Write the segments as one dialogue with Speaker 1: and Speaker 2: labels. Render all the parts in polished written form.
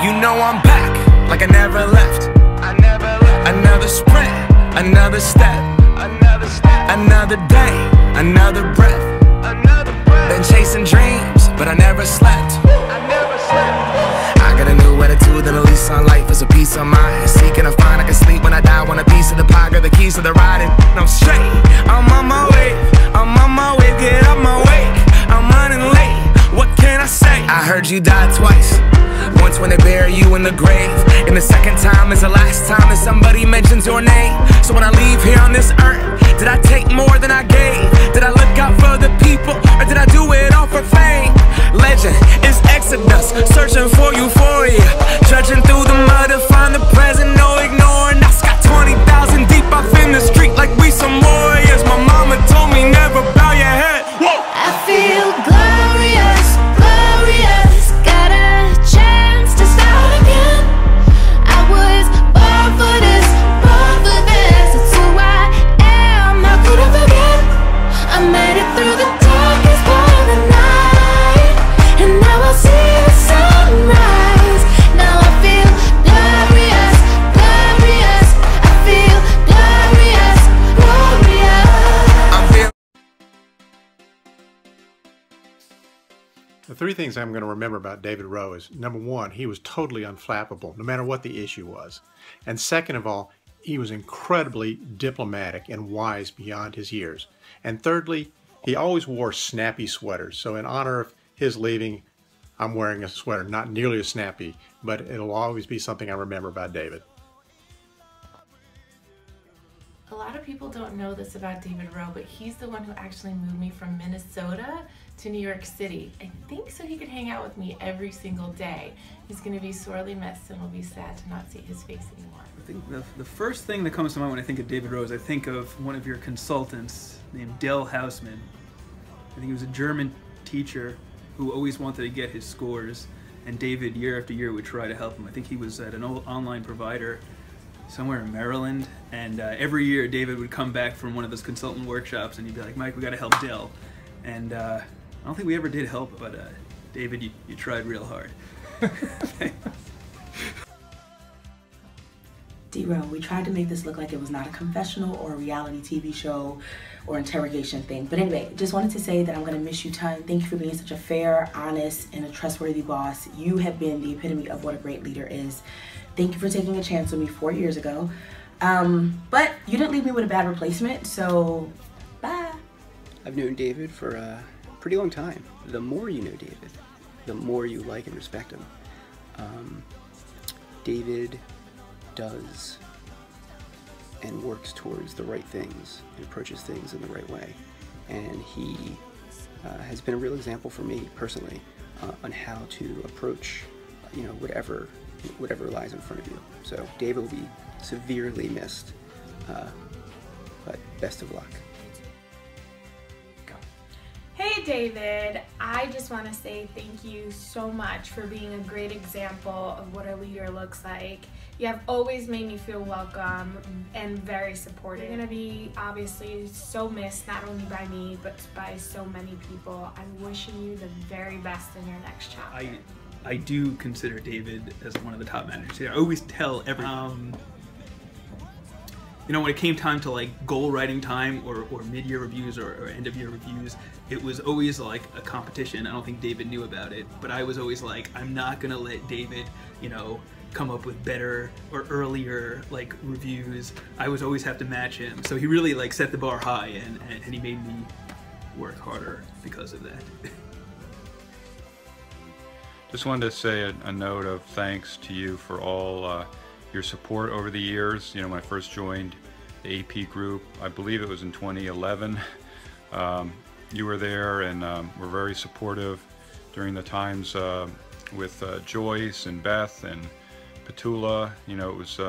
Speaker 1: You know I'm back, like I never left. Another sprint, another step, another day, another breath. Been chasing dreams, but I never slept. I got a new attitude and a lease on life is a peace of mind. Seeking to find I can sleep when I die. Want a piece of the pie, got the keys to the ride, and I'm straight. I'm on my way, get up my way. I'm running late, what can I say? I heard you died twice. Once when they bury you in the grave, and the second time is the last time that somebody mentions your name. So when I leave here on this earth, did I take more than I gave? Did I look out for the people, or did I do it all for fame? Legend is Exodus, searching for euphoria, trudging through the mud to find the present, no ignoring. I got 20,000 deep off in the street like we some warriors. My mama told me never bow your head. Whoa.
Speaker 2: I feel glorious, glorious. Got a chance to start again. I was born for this, born for this. It's who I am, how could I forget? I made it through the darkest part of the night, and now I see the sunrise. Now I feel glorious, glorious. I feel glorious, glorious.
Speaker 1: I'm feeling.
Speaker 3: The three things I'm going to remember about David Roe is, number one, he was totally unflappable, no matter what the issue was. And second of all, he was incredibly diplomatic and wise beyond his years. And thirdly, he always wore snappy sweaters. So in honor of his leaving, I'm wearing a sweater, not nearly as snappy, but it'll always be something I remember about David.
Speaker 4: A lot of people don't know this about David Roe, but he's the one who actually moved me from Minnesota to New York City. I think so he could hang out with me every single day. He's going to be sorely missed, and we'll be sad to not see his face anymore.
Speaker 5: I think the first thing that comes to mind when I think of David Roe is I think of one of your consultants named Dell Hausman. I think he was a German teacher who always wanted to get his scores, and David, year after year, would try to help him. I think he was at an old online provider somewhere in Maryland, and every year David would come back from one of those consultant workshops and he'd be like, Mike, we got to help Dell. And I don't think we ever did help, but David, you tried real hard.
Speaker 6: D-Roe, we tried to make this look like it was not a confessional or a reality TV show or interrogation thing. But anyway, just wanted to say that I'm going to miss you a ton. Thank you for being such a fair, honest, and a trustworthy boss. You have been the epitome of what a great leader is. Thank you for taking a chance with me 4 years ago. But you didn't leave me with a bad replacement, so bye.
Speaker 7: I've known David for a pretty long time. The more you know David, the more you like and respect him. David does and works towards the right things and approaches things in the right way. And he has been a real example for me personally on how to approach, whatever lies in front of you. So David will be severely missed, but best of luck.
Speaker 8: Hey David, I just want to say thank you so much for being a great example of what a leader looks like. You have always made me feel welcome and very supportive. You're going to be obviously so missed, not only by me, but by so many people. I'm wishing you the very best in your next chapter.
Speaker 5: I do consider David as one of the top managers here. I always tell everyone, when it came time to like goal writing time or mid-year reviews or end of year reviews, it was always like a competition. I don't think David knew about it, but I was always like, I'm not gonna let David, come up with better or earlier like reviews. I was always have to match him. So he really like set the bar high, and he made me work harder because of that.
Speaker 9: Just wanted to say a note of thanks to you for all your support over the years. When I first joined the AP group, I believe it was in 2011, you were there and were very supportive during the times with Joyce and Beth and Petula. It was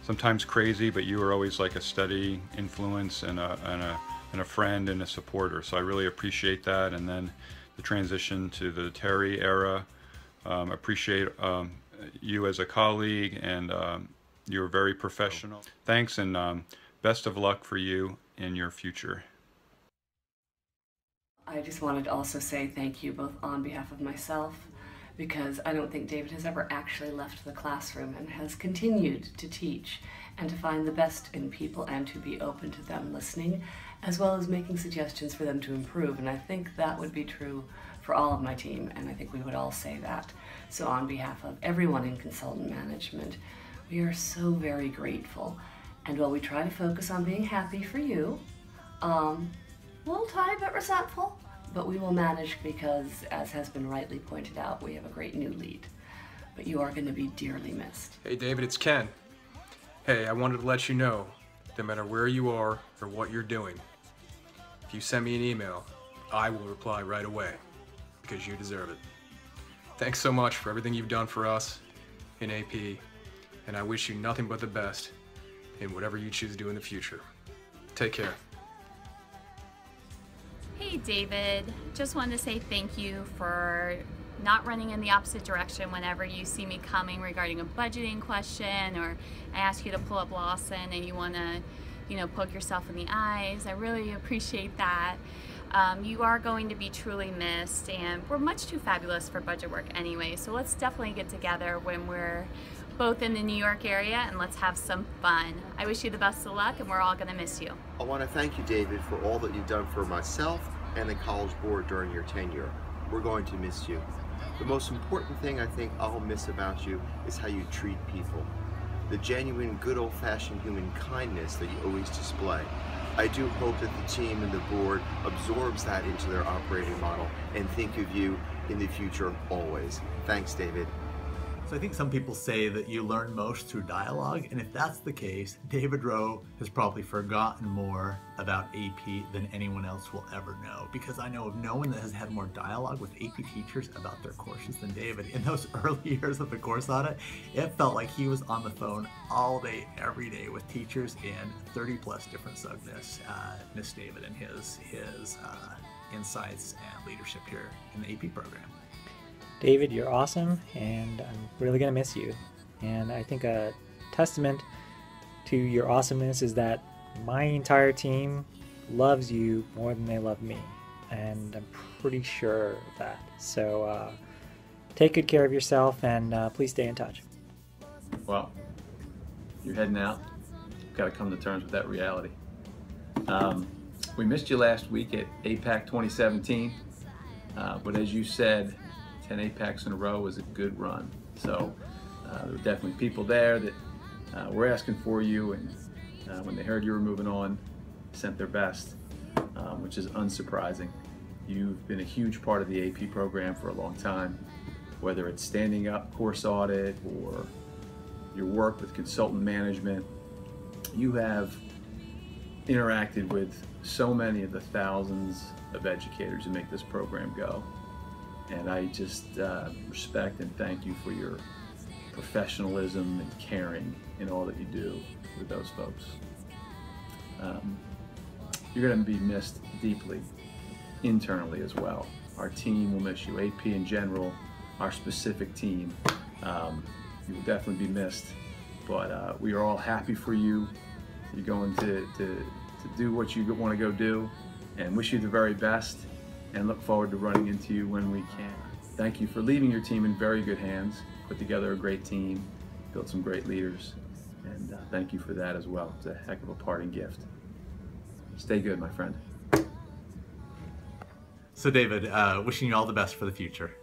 Speaker 9: sometimes crazy, but you were always like a steady influence and a friend and a supporter. So I really appreciate that. And then the transition to the Terry era. Appreciate you as a colleague, and you're very professional. Thanks, and best of luck for you in your future.
Speaker 10: I just wanted to also say thank you both on behalf of myself because I don't think David has ever actually left the classroom and has continued to teach and to find the best in people and to be open to them listening, as well as making suggestions for them to improve. And I think that would be true for all of my team, and I think we would all say that. So on behalf of everyone in consultant management, we are so very grateful. And while we try to focus on being happy for you, a little tiny bit resentful, but we will manage because, as has been rightly pointed out, we have a great new lead. But you are going to be dearly missed.
Speaker 11: Hey David, it's Ken. Hey, I wanted to let you know, no matter where you are or what you're doing, if you send me an email, I will reply right away, because you deserve it. Thanks so much for everything you've done for us in AP, and I wish you nothing but the best in whatever you choose to do in the future. Take care.
Speaker 12: Hey David, just wanted to say thank you for not running in the opposite direction whenever you see me coming regarding a budgeting question, or I ask you to pull up Lawson and you want to, poke yourself in the eyes. I really appreciate that. You are going to be truly missed, and we're much too fabulous for budget work anyway, so let's definitely get together when we're both in the New York area and let's have some fun. I wish you the best of luck, and we're all going to miss you.
Speaker 13: I want to thank you, David, for all that you've done for myself and the College Board during your tenure. We're going to miss you. The most important thing I think I'll miss about you is how you treat people. The genuine, good old-fashioned human kindness that you always display. I do hope that the team and the board absorbs that into their operating model and think of you in the future always. Thanks, David.
Speaker 14: So I think some people say that you learn most through dialogue, and if that's the case, David Roe has probably forgotten more about AP than anyone else will ever know, because I know of no one that has had more dialogue with AP teachers about their courses than David. In those early years of the course audit, it felt like he was on the phone all day, every day with teachers in 30 plus different subnets. Miss David and his insights and leadership here in the AP program.
Speaker 15: David, you're awesome, and I'm really going to miss you. And I think a testament to your awesomeness is that my entire team loves you more than they love me, and I'm pretty sure of that. So take good care of yourself, and please stay in touch.
Speaker 16: Well, you're heading out. You've got to come to terms with that reality. We missed you last week at APAC 2017, but as you said, 10 APACs in a row was a good run. So there were definitely people there that were asking for you, and when they heard you were moving on, sent their best, which is unsurprising. You've been a huge part of the AP program for a long time, whether it's standing up course audit or your work with consultant management. You have interacted with so many of the thousands of educators who make this program go. And I just respect and thank you for your professionalism and caring in all that you do with those folks. You're going to be missed deeply internally as well. Our team will miss you, AP in general, our specific team. You will definitely be missed, but we are all happy for you. You're going to do what you want to go do, and wish you the very best, and look forward to running into you when we can. Thank you for leaving your team in very good hands, put together a great team, built some great leaders, and thank you for that as well. It's a heck of a parting gift. Stay good, my friend.
Speaker 14: So David, wishing you all the best for the future.